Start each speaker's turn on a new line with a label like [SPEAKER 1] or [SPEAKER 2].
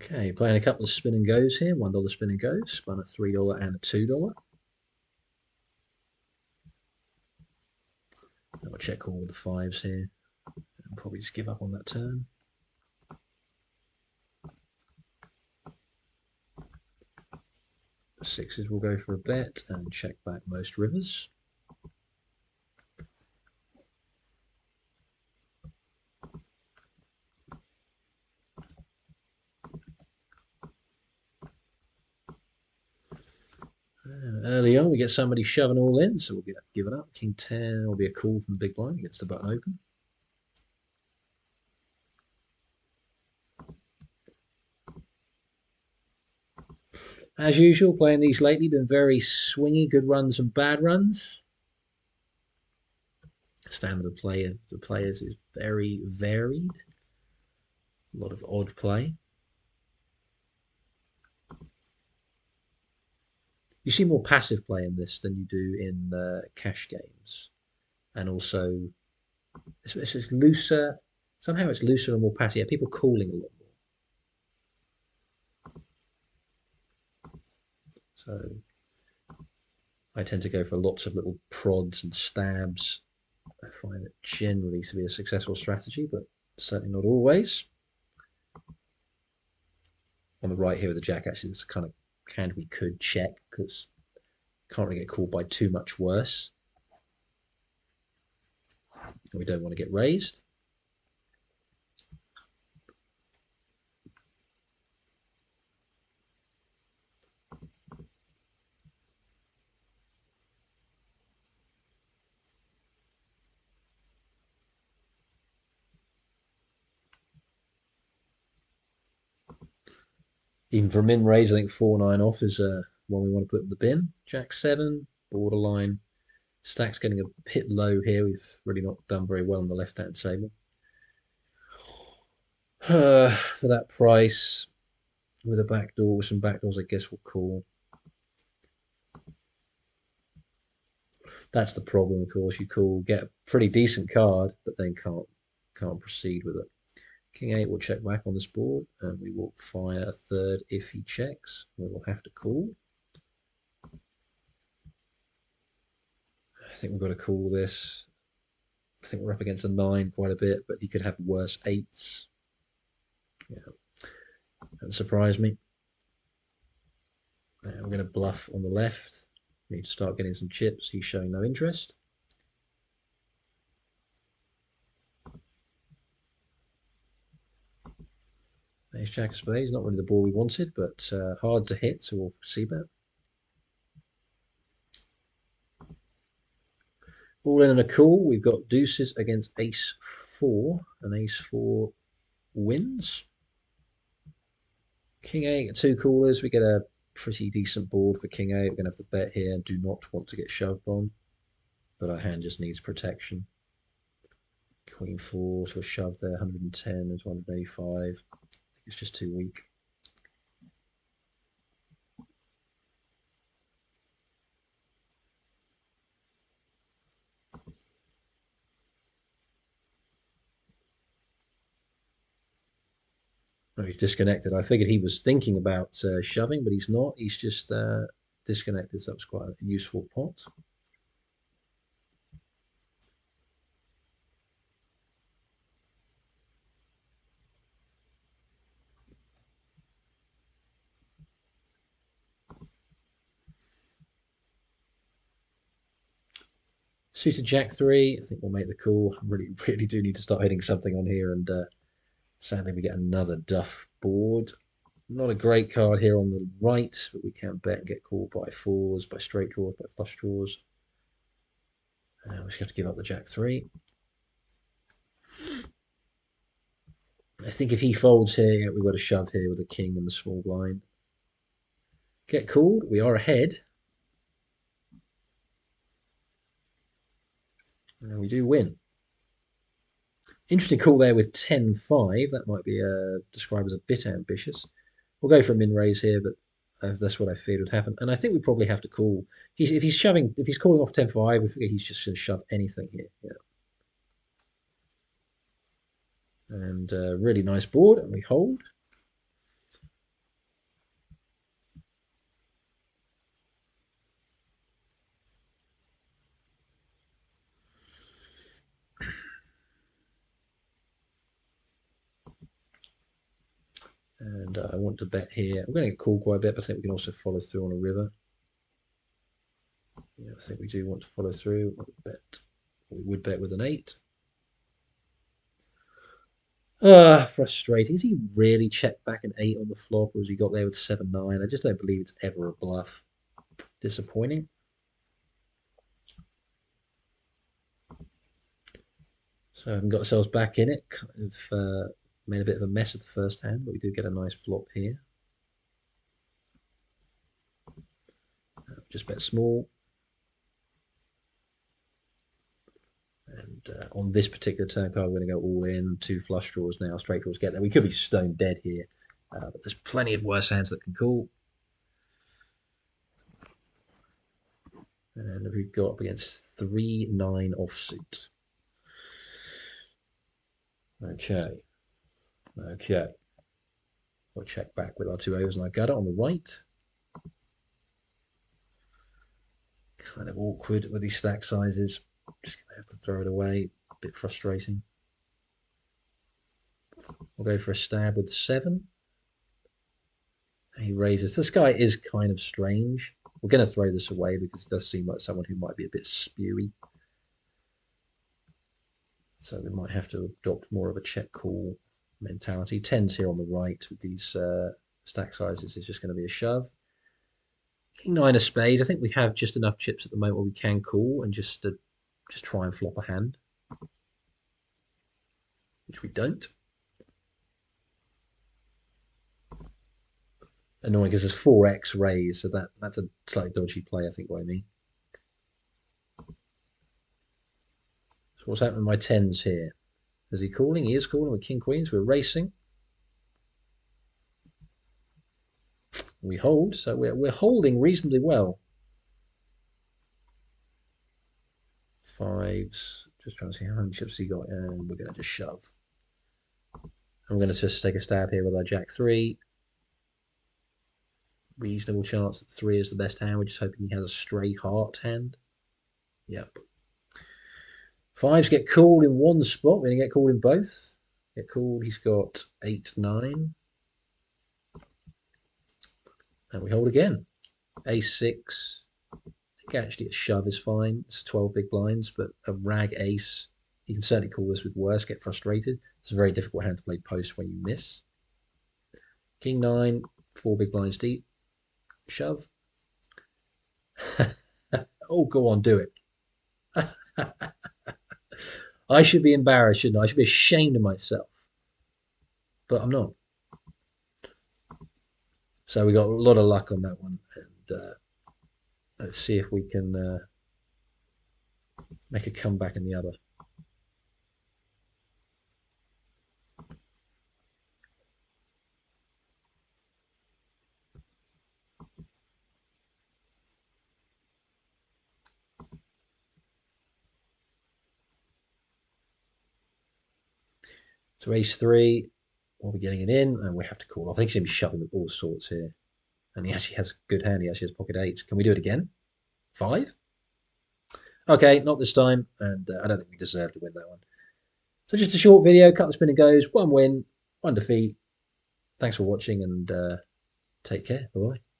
[SPEAKER 1] Okay, playing a couple of spin and goes here. $1 spin and goes. Spun a $3 and a $2. I'll check all the fives here. And probably just give up on that turn. The sixes will go for a bet and check back most rivers. And early on, we get somebody shoving all in, so we'll get given up. King 10 will be a call from the big blind. He gets the button open. As usual, playing these lately, been very swingy, good runs and bad runs. Standard of play of the players is very varied. A lot of odd play. You see more passive play in this than you do in cash games, and also it's looser. Somehow it's looser and more passive. Yeah, people calling a lot more. So I tend to go for lots of little prods and stabs. I find it generally to be a successful strategy, but certainly not always. On the right here with the jack, actually, this kind of hand we could check because can't really get called by too much worse. We don't want to get raised. Even for a min raise, I think 4-9 off is one we want to put in the bin. Jack 7, borderline. Stack's getting a bit low here. We've really not done very well on the left-hand table. For that price, with a backdoor, with some backdoors, I guess we'll call. That's the problem, of course. You call, get a pretty decent card, but then can't proceed with it. King 8 will check back on this board, and we will fire a third if he checks. We will have to call. I think we've got to call this. I think we're up against a 9 quite a bit, but he could have worse 8s. Yeah, that surprised me. We're going to bluff on the left. We need to start getting some chips. He's showing no interest. Ace Jack of Spades, not really the ball we wanted, but hard to hit, so we'll see bet. All in and a call. We've got deuces against ace 4, and ace 4 wins. King 8, 2 callers. We get a pretty decent board for King 8. We're going to have to bet here. Do not want to get shoved on, but our hand just needs protection. Queen 4 to a shove there, 110 and 185. I think it's just too weak. Oh, he's disconnected. I figured he was thinking about shoving, but he's not. He's just disconnected, so that was quite a useful pot. Suited Jack 3. I think we'll make the call. I really do need to start hitting something on here, and sadly we get another duff board. Not a great card here on the right, but we can bet and get called by 4s, by straight draws, by flush draws. We just have to give up the Jack 3. I think if he folds here, yeah, we've got a shove here with the king and the small blind. Get called. We are ahead. And we do win. Interesting call there with 10-5. That might be described as a bit ambitious. We'll go for a min raise here, but that's what I feared would happen. And I think we probably have to call. If he's calling off 10-5, we figure he's just going to shove anything here. Yeah. And really nice board, and we hold. And I want to bet here. I'm going to get called quite a bit, but I think we can also follow through on a river. Yeah, I think we do want to follow through. We would bet with an 8. Frustrating. Has he really checked back an 8 on the flop, or has he got there with 7-9? I just don't believe it's ever a bluff. Disappointing. So I haven't got ourselves back in it. Kind of made a bit of a mess of the first hand, but we do get a nice flop here. Just bet small. And on this particular turn card, we're going to go all in. 2 flush draws now. Straight draws get there. We could be stone dead here, but there's plenty of worse hands that can call. And we've got up against 3-9 offsuit. Okay. We'll check back with our 2 overs and our gutter on the right. Kind of awkward with these stack sizes. Just going to have to throw it away. A bit frustrating. We'll go for a stab with 7. He raises. This guy is kind of strange. We're going to throw this away because it does seem like someone who might be a bit spewy. So we might have to adopt more of a check call mentality. 10's here on the right with these stack sizes is just going to be a shove. King 9 of spades. I think we have just enough chips at the moment where we can call and just try and flop a hand, which we don't. Annoying because there's 4x raise, so that's a slightly dodgy play, I think, by me. So what's happening with my 10's here? Is he calling? He is calling with king queens. We're racing. We hold, so we're holding reasonably well. 5s. Just trying to see how many chips he got, and we're going to just shove. I'm going to just take a stab here with our jack 3. Reasonable chance that 3 is the best hand. We're just hoping he has a straight heart hand. Yep. 5s get called in one spot. We're going to get called in both. Get called. He's got 8-9. And we hold again. Ace-6. I think actually a shove is fine. It's 12 big blinds, but a rag ace, he can certainly call us with worse, get frustrated. It's a very difficult hand to play post when you miss. King 9, 4 big blinds deep. Shove. Oh, go on, do it. I should be embarrassed, shouldn't I? I should be ashamed of myself. But I'm not. So we got a lot of luck on that one. And let's see if we can make a comeback in the other. So ace-3, we'll be getting it in, and we have to call. I think he's going to be shoving with all sorts here. And he actually has a good hand. He actually has pocket 8s. Can we do it again? 5? Okay, not this time. And I don't think we deserve to win that one. So just a short video, couple of spin and goes, 1 win, 1 defeat. Thanks for watching, and take care. Bye-bye.